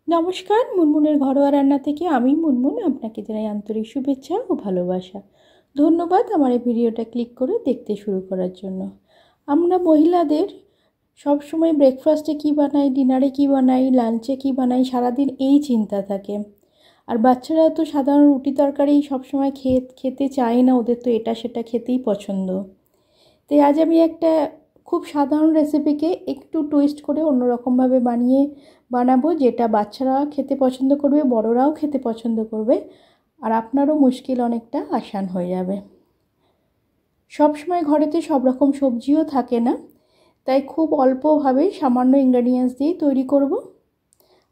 নমস্কার, মুনমুনের ঘরোয়া রান্না থেকে আমি মুনমুন আপনাকে জানাই আন্তরিক শুভেচ্ছা ও ভালোবাসা। ধন্যবাদ আমার এই ভিডিওটা ক্লিক করে দেখতে শুরু করার জন্য। আমরা মহিলাদের সবসময় ব্রেকফাস্টে কী বানাই, ডিনারে কী বানাই, লাঞ্চে কী বানাই, সারাদিন এই চিন্তা থাকে। আর বাচ্চারা তো সাধারণ রুটি তরকারি সবসময় খেতে চায় না, ওদের তো এটা সেটা খেতেই পছন্দ। তাই আজ আমি একটা খুব সাধারণ রেসিপিকে একটু টুইস্ট করে অন্যরকমভাবে বানাবো, যেটা বাচ্চারা খেতে পছন্দ করবে, বড়রাও খেতে পছন্দ করবে, আর আপনারও মুশকিল অনেকটা আসান হয়ে যাবে। সব সময় ঘরেতে সব রকম সবজিও থাকে না, তাই খুব অল্পভাবে সামান্য ইনগ্রেডিয়েন্টস দিয়ে তৈরি করব।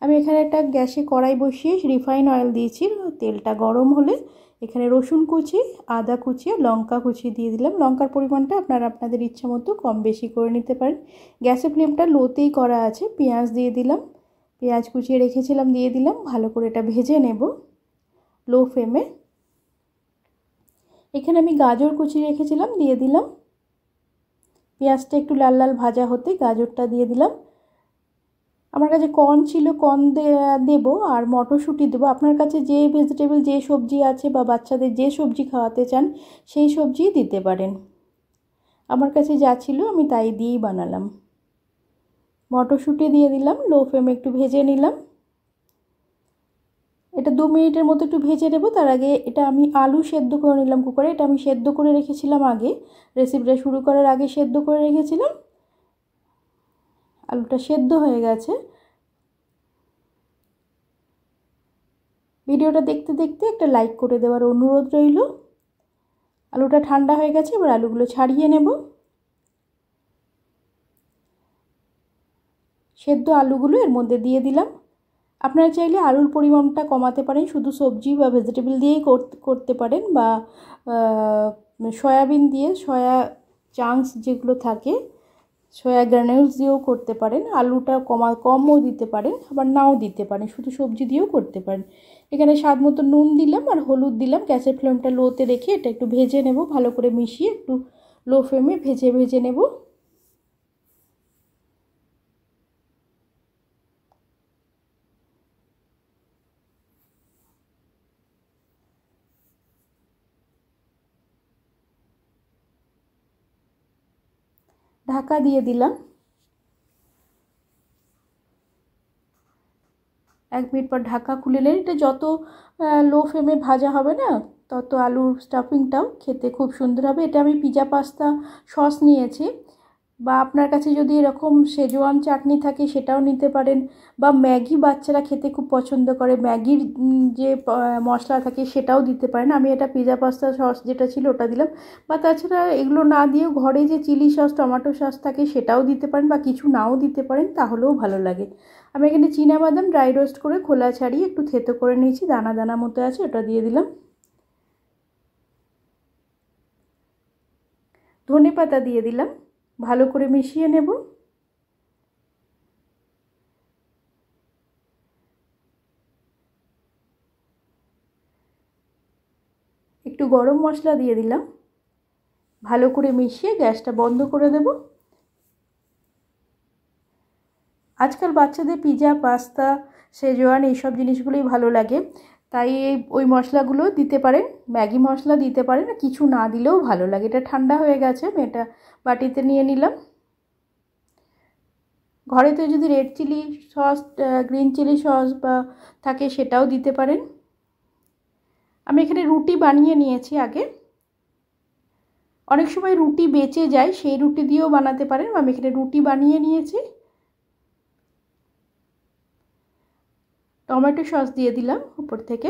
আমি এখানে একটা গ্যাসে কড়াই বসিয়ে রিফাইন অয়েল দিয়েছি। তেলটা গরম হলে এখানে রসুন কুচি, আদা কুচি, লঙ্কা কুচি দিয়ে দিলাম। লঙ্কার পরিমাণটা আপনারা আপনাদের ইচ্ছা মতো কম বেশি করে নিতে পারেন। গ্যাসের ফ্লেমটা লোতেই করা আছে। পেঁয়াজ দিয়ে দিলাম, পেঁয়াজ কুচিয়ে রেখেছিলাম দিয়ে দিলাম। ভালো করে এটা ভেজে নেব লো ফ্লেমে। এখানে আমি গাজর কুচি রেখেছিলাম দিয়ে দিলাম। পেঁয়াজটা একটু লাল লাল ভাজা হতে গাজরটা দিয়ে দিলাম। আমার কাছে কর্ন ছিল, কর্ন দেবো, আর মটরশুঁটি দেবো। আপনার কাছে যে ভেজিটেবল, যে সবজি আছে বা বাচ্চাদের যে সবজি খাওয়াতে চান সেই সবজিই দিতে পারেন। আমার কাছে যা ছিল আমি তাই দিয়েই বানালাম। মটরশুঁটি দিয়ে দিলাম, লো ফ্লেমে একটু ভেজে নিলাম। এটা 2 মিনিটের মতো একটু ভেজে নেব। তার আগে এটা আমি আলু সেদ্ধ করে নিলাম কুকারে। এটা আমি সেদ্ধ করে রেখেছিলাম আগে, রেসিপিটা শুরু করার আগে সেদ্ধ করে রেখেছিলাম। আলুটা সেদ্ধ হয়ে গেছে। ভিডিওটা দেখতে দেখতে একটা লাইক করে দেওয়ার অনুরোধ রইল। আলুটা ঠান্ডা হয়ে গেছে, এবার আলুগুলো ছাড়িয়ে নেব। সেদ্ধ আলুগুলো এর মধ্যে দিয়ে দিলাম। আপনারা চাইলে আলুর পরিমাণটা কমাতে পারেন, শুধু সবজি বা ভেজিটেবল দিয়েই করতে পারেন, বা সয়াবিন দিয়ে, সয়া চাংস যেগুলো থাকে, সয়া গ্রানিউলস দিয়েও করতে পারেন। আলুটা কমও দিতে পারেন, আবার নাও দিতে পারেন, শুধু সবজি দিয়েও করতে পারেন। এখানে স্বাদ মতো নুন দিলাম আর হলুদ দিলাম। গ্যাসের ফ্লেমটা লোতে রেখে এটা একটু ভেজে নেব, ভালো করে মিশিয়ে একটু লো ফ্লেমে ভেজে নেব। ঢাকা দিয়ে দিলাম। 1 মিনিট পর ঢাকা খুলে নিলে এটা যত লো ফ্লেমে ভাজা হবে না, তত আলুর স্টাফিংটাও খেতে খুব সুন্দর হবে। এটা আমি পিৎজা পাস্তা সস নিয়েছি, বা আপনার কাছে যদি এরকম শেজওয়ান চাটনি থাকে সেটাও নিতে পারেন, বা ম্যাগি বাচ্চারা খেতে খুব পছন্দ করে, ম্যাগির যে মশলা থাকে সেটাও দিতে পারেন। আমি এটা পিৎজা পাস্তা সস যেটা ছিল ওটা দিলাম। বা তাছাড়া এগুলো না দিয়েও ঘরে যে চিলি সস, টমেটো সস থাকে সেটাও দিতে পারেন, বা কিছু নাও দিতে পারেন, তাহলেও ভালো লাগে। আমি এখানে চীনাবাদাম ড্রাই রোস্ট করে খোলা ছাড়িয়ে একটু থেতো করে নিয়েছি, দানা দানা মতো আছে, ওটা দিয়ে দিলাম। ধনেপাতা দিয়ে দিলাম। ভালো করে মিশিয়ে নেব। একটু গরম মশলা দিয়ে দিলাম। ভালো করে মিশিয়ে গ্যাসটা বন্ধ করে দেব। আজকাল বাচ্চাদের পিৎজা, পাস্তা, শেজওয়ান এইসব জিনিসগুলোই ভালো লাগে, তাই ওই মশলাগুলো দিতে পারেন। ম্যাগি মশলা দিতে পারেন, কিছু না দিলেও ভালো লাগে। এটা ঠান্ডা হয়ে গেছে, আমি এটা বাটিতে নিয়ে নিলাম। ঘরেতে যদি red chilli sauce, green chilli sauce বা থাকে সেটাও দিতে পারেন। আমি এখানে রুটি বানিয়ে নিয়েছি আগে। অনেক সময় রুটি বেঁচে যায়, সেই রুটি দিয়েও বানাতে পারেন। আমি এখানে রুটি বানিয়ে নিয়েছি। টমেটো সস দিয়ে দিলাম উপর থেকে,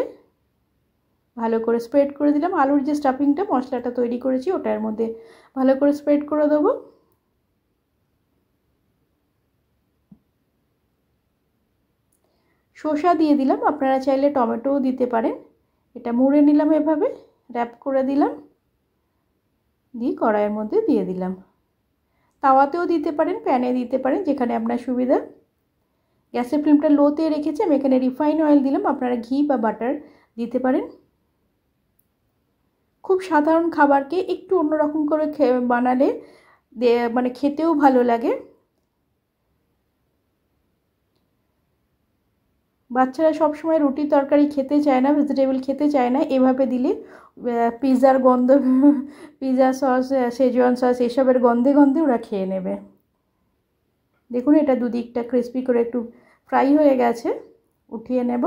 ভালো করে স্প্রেড করে দিলাম। আলুর যে স্টাফিংটা, মশলাটা তৈরি করেছি ওটার মধ্যে ভালো করে স্প্রেড করে দেবো। শসা দিয়ে দিলাম, আপনারা চাইলে টমেটোও দিতে পারেন। এটা মুড়ে নিলাম, এভাবে র্যাপ করে দিলাম, দিয়ে কড়াইয়ের মধ্যে দিয়ে দিলাম। তাওয়াতেও দিতে পারেন, প্যানে দিতে পারেন, যেখানে আপনার সুবিধা। গ্যাসের ফ্লেমটা লোতে রেখেছি। আমি এখানে রিফাইন অয়েল দিলাম, আপনারা ঘি বা বাটার দিতে পারেন। খুব সাধারণ খাবারকে একটু অন্যরকম করে বানালে মানে খেতেও ভালো লাগে। বাচ্চারা সবসময় রুটি তরকারি খেতে চায় না, ভেজিটেবল খেতে চায় না, এভাবে দিলে পিৎজার গন্ধ, পিৎজা সস, শেজওয়ান সস এসবের গন্ধে গন্ধে ওরা খেয়ে নেবে। দেখুন এটা দুদিকটা ক্রিস্পি করে একটু ফ্রাই হয়ে গেছে, উঠিয়ে নেব।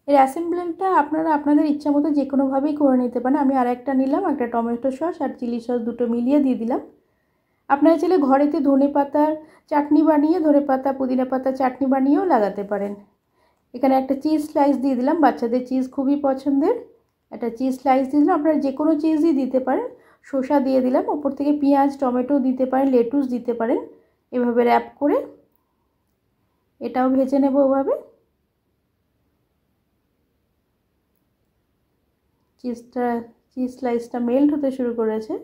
এর অ্যাসেম্বলিটা আপনারা আপনাদের ইচ্ছা মতো যে কোনোভাবেই করে নিতে পারেন। আমি আরেকটা নিলাম, একটা টমেটো সস আর চিলি সস দুটো মিলিয়ে দিয়ে দিলাম। আপনারা চাইলে ঘরেতে ধনেপাতার চাটনি বানিয়ে, ধনেপাতা পুদিনা পাতা চাটনি বানিয়েও লাগাতে পারেন। এখানে একটা চিজ স্লাইস দিয়ে দিলাম, বাচ্চাদের চিজ খুবই পছন্দের, একটা চিজ স্লাইস দিয়ে দিলাম। আপনারা যে কোনো চিজই দিতে পারেন। শসা দিয়ে দিলাম, ওপর থেকে পেঁয়াজ টমেটো দিতে পারেন, লেটুস দিতে পারেন। এভাবে র্যাপ করে এটাও ভেজে নেব। ওভাবে চিজ স্লাইসটা মেল্ট হতে শুরু করেছে।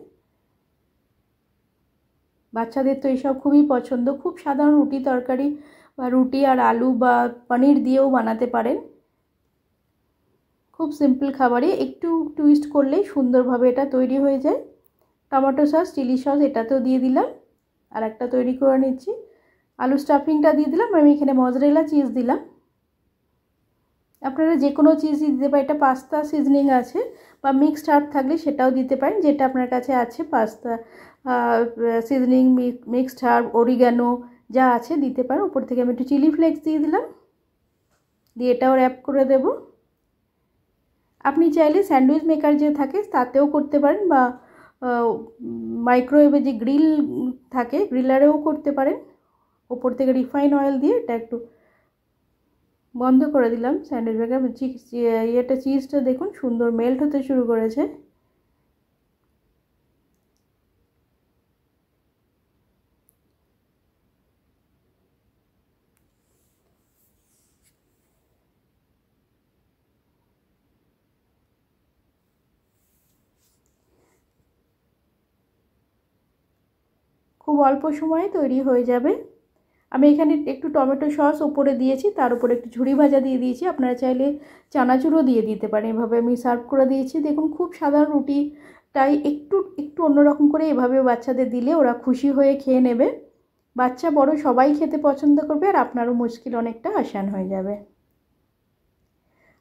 বাচ্চাদের তো এইসব খুবই পছন্দ। খুব সাধারণ রুটি তরকারি বা রুটি আর আলু বা পনির দিয়েও বানাতে পারেন। খুব সিম্পল খাবারই, একটু টুইস্ট করলেই সুন্দরভাবে এটা তৈরি হয়ে যায়। টমেটো সস চিলি সস এটাতেও দিয়ে দিলাম, আর একটা তৈরি করে নিচ্ছি। আলু স্টাফিংটা দিয়ে দিলাম, আমি এখানে মজরেলা চিজ দিলাম। আপনারা যে কোনো চিজই দিতে পারেন। এটা পাস্তা সিজনিং আছে বা মিক্সড হার্ব থাকলে সেটাও দিতে পারেন, যেটা আপনার কাছে আছে। Pasta seasoning, mixed herb, oregano যা আছে দিতে পারেন। উপর থেকে আমি একটু চিলি ফ্লেক্স দিয়ে দিলাম, দিয়ে এটাও র্যাপ করে দেব। আপনি চাইলে স্যান্ডউইচ মেকার যে থাকে তাতেও করতে পারেন, বা মাইক্রোওয়েভে যে গ্রিল থাকে গ্রিলারেও করতে পারেন। ওপর থেকে রিফাইন অয়েল দিয়ে এটা একটু বন্ধ করে দিলাম স্যান্ডউইচ মেকার। এটা চিজটা দেখুন সুন্দর মেল্ট হতে শুরু করেছে। খুব অল্প সময়ে তৈরি হয়ে যাবে। আমি এখানে একটু টমেটো সস ওপরে দিয়েছি, তার উপরে একটু ঝুরি ভাজা দিয়ে দিয়েছি। আপনারা চাইলে চানাচুরও দিয়ে দিতে পারেন। এভাবে আমি সার্ভ করে দিয়েছি। দেখুন খুব সাধারণ রুটিটাই একটু একটু অন্যরকম করে এভাবে বাচ্চাদের দিলে ওরা খুশি হয়ে খেয়ে নেবে। বাচ্চা বড় সবাই খেতে পছন্দ করবে, আর আপনারও মুশকিল অনেকটা আসান হয়ে যাবে।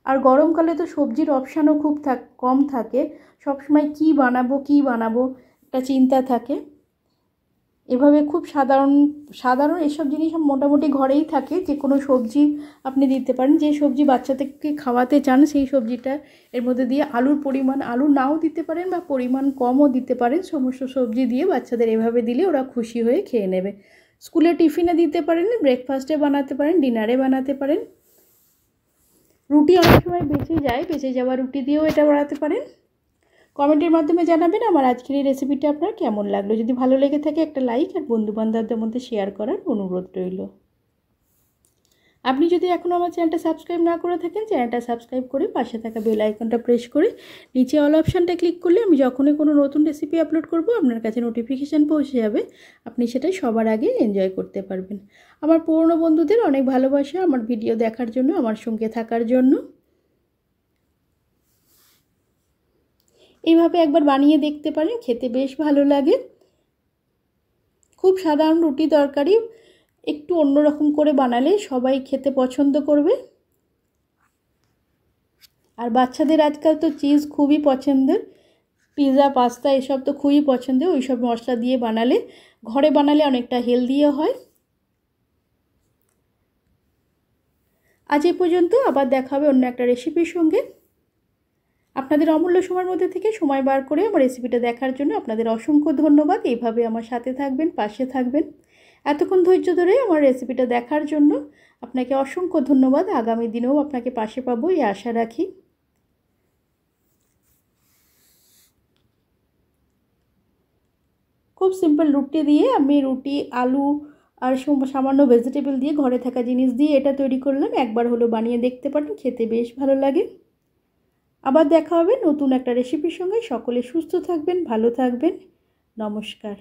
আর গরমকালে তো সবজির অপশানও খুব কম থাকে, সবসময় কী বানাবো একটা চিন্তা থাকে। এভাবে খুব সাধারণ এসব জিনিস মোটামুটি ঘরেই থাকে। যে কোনো সবজি আপনি দিতে পারেন, যে সবজি বাচ্চাদেরকে খাওয়াতে চান সেই সবজিটা এর মধ্যে দিয়ে আলুর পরিমাণ, আলু নাও দিতে পারেন বা পরিমাণ কমও দিতে পারেন। সমস্ত সবজি দিয়ে বাচ্চাদের এভাবে দিলে ওরা খুশি হয়ে খেয়ে নেবে। স্কুলে টিফিনে দিতে পারেন, ব্রেকফাস্টে বানাতে পারেন, ডিনারে বানাতে পারেন। রুটি অনেক সময় বেঁচে যাওয়া রুটি দিয়েও এটা বানাতে পারেন। কমেন্টের মাধ্যমে জানাবেন আমার আজকের এই রেসিপিটা আপনার কেমন লাগলো। যদি ভালো লেগে থাকে একটা লাইক আর বন্ধুবান্ধবদের মধ্যে শেয়ার করার অনুরোধ রইল। আপনি যদি এখনও আমার চ্যানেলটা সাবস্ক্রাইব না করে থাকেন, চ্যানেলটা সাবস্ক্রাইব করে পাশে থাকা বেল আইকনটা প্রেস করে নিচে অল অপশানটা ক্লিক করলে আমি যখনই কোনো নতুন রেসিপি আপলোড করব আপনার কাছে নোটিফিকেশান পৌঁছে যাবে। আপনি সেটাই সবার আগে এনজয় করতে পারবেন। আমার পুরনো বন্ধুদের অনেক ভালোবাসা আমার ভিডিও দেখার জন্য, আমার সঙ্গে থাকার জন্য। এইভাবে একবার বানিয়ে দেখতে পারেন, খেতে বেশ ভালো লাগে। খুব সাধারণ রুটি তরকারি একটু অন্যরকম করে বানালে সবাই খেতে পছন্দ করবে। আর বাচ্চাদের আজকাল তো চিজ খুবই পছন্দের, পিৎজা পাস্তা এসব তো খুবই পছন্দের। ওই সব মশলা দিয়ে বানালে, ঘরে বানালে অনেকটা হেলদিও হয়। আজ এ পর্যন্ত, আবার দেখা হবে অন্য একটা রেসিপির সঙ্গে। আপনাদের অমূল্য সময়ের মধ্যে থেকে সময় বার করে আমার রেসিপিটা দেখার জন্য আপনাদের অসংখ্য ধন্যবাদ। এইভাবে আমার সাথে থাকবেন, পাশে থাকবেন। এতক্ষণ ধৈর্য ধরে আমার রেসিপিটা দেখার জন্য আপনাকে অসংখ্য ধন্যবাদ। আগামী দিনেও আপনাকে পাশে পাবো এই আশা রাখি। খুব সিম্পল রুটি দিয়ে আমি রুটি, আলু আর সামান্য ভেজিটেবল দিয়ে, ঘরে থাকা জিনিস দিয়ে এটা তৈরি করলাম। একবার হলো বানিয়ে দেখতে পারেন, খেতে বেশ ভালো লাগে। আবার দেখা হবে নতুন একটা রেসিপির সঙ্গে। সকলে সুস্থ থাকবেন, ভালো থাকবেন। নমস্কার।